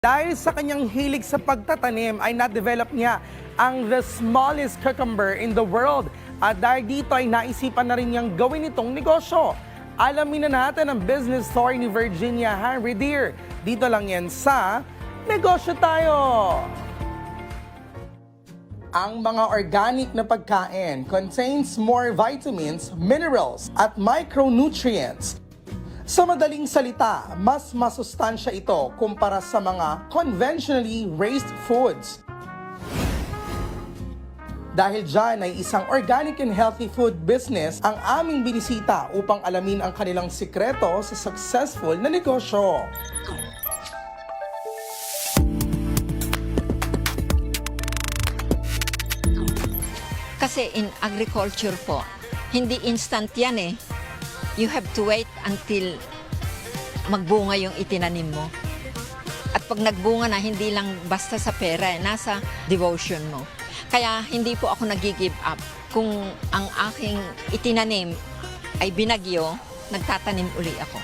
Dahil sa kanyang hilig sa pagtatanim ay na-develop niya ang the smallest cucumber in the world. At dahil dito ay naisipan na rin niyang gawin itong negosyo. Alamin na natin ang business story ni Virginia Henry Deer. Dito lang yan sa Negosyo Tayo! Ang mga organic na pagkain contains more vitamins, minerals at micronutrients. Sa madaling salita, mas masustansya ito kumpara sa mga conventionally raised foods. Dahil dyan ay isang organic and healthy food business ang aming binisita upang alamin ang kanilang sikreto sa successful na negosyo. Kasi in agriculture po, hindi instant yan eh. You have to wait until magbunga yung itinanim mo. At pag nagbunga na, hindi lang basta sa pera, nasa devotion mo. Kaya hindi po ako nag-give up. Kung ang aking itinanim ay binagyo, nagtatanim uli ako.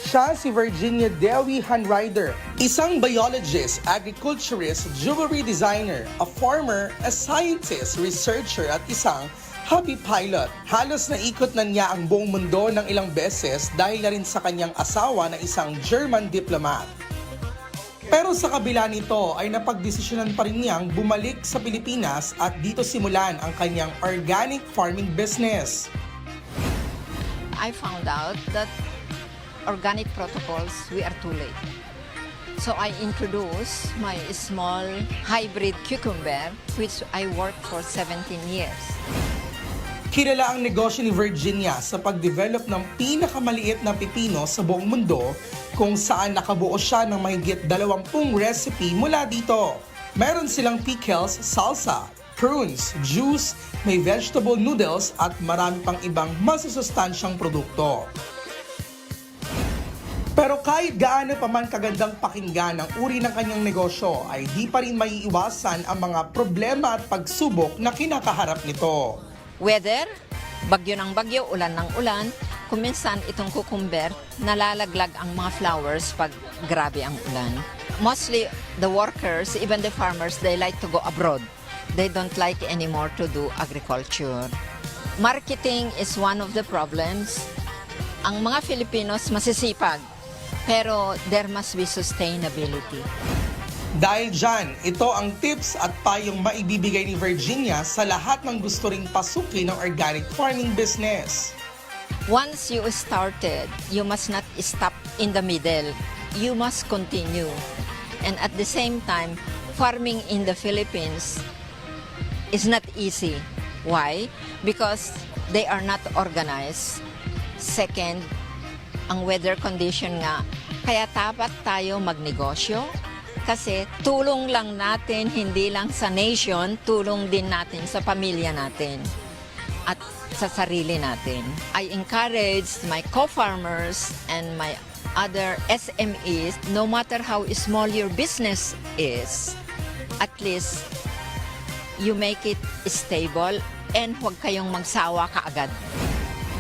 Siya si Virginia Dewi Hanrider, isang biologist, agriculturist, jewelry designer, a farmer, a scientist, researcher at isang hobby pilot. Halos naikot na niya ang buong mundo ng ilang beses dahil na rin sa kanyang asawa na isang German diplomat. Pero sa kabila nito ay napagdesisyonan pa rin niyang bumalik sa Pilipinas at dito simulan ang kanyang organic farming business. I found out that organic protocols, we are too late. So I introduced my small hybrid cucumber, which I worked for 17 years. Kilala ang negosyo ni Virginia sa pag-develop ng pinakamaliit na pipino sa buong mundo kung saan nakabuo siya ng mahigit 20 recipe mula dito. Meron silang pickles, salsa, prunes, juice, may vegetable noodles at marami pang ibang masusustansyang produkto. Pero kahit gaano pa man kagandang pakinggan ang uri ng kanyang negosyo ay di pa rin maiiwasan ang mga problema at pagsubok na kinakaharap nito. Weather, bagyo ng bagyo, ulan ng ulan. Kuminsan itong cucumber, nalalaglag ang mga flowers pag grabe ang ulan. Mostly the workers, even the farmers, they like to go abroad. They don't like anymore to do agriculture. Marketing is one of the problems. Ang mga Filipinos masisipag, pero there must be sustainability. Dahil dyan, ito ang tips at payong maibibigay ni Virginia sa lahat ng gusto ring pasukin ng organic farming business. Once you started, you must not stop in the middle. You must continue. And at the same time, farming in the Philippines is not easy. Why? Because they are not organized. Second, ang weather condition nga. Kaya dapat tayo magnegosyo. Kasi tulong lang natin, hindi lang sa nation, tulong din natin sa pamilya natin at sa sarili natin. I encourage my co-farmers and my other SMEs, no matter how small your business is, at least you make it stable and huwag kayong magsawa kaagad.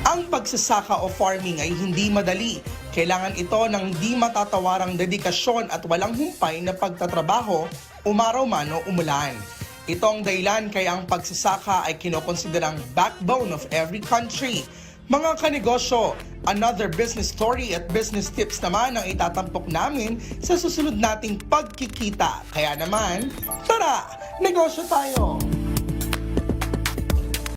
Ang pagsasaka o farming ay hindi madali. Kailangan ito ng di matatawarang dedikasyon at walang humpay na pagtatrabaho, umaraw man o umulan. Ito ang dahilan kaya ang pagsasaka ay kinokonsiderang backbone of every country. Mga kanegosyo, another business story at business tips naman ang itatampok namin sa susunod nating pagkikita. Kaya naman, tara, negosyo tayo!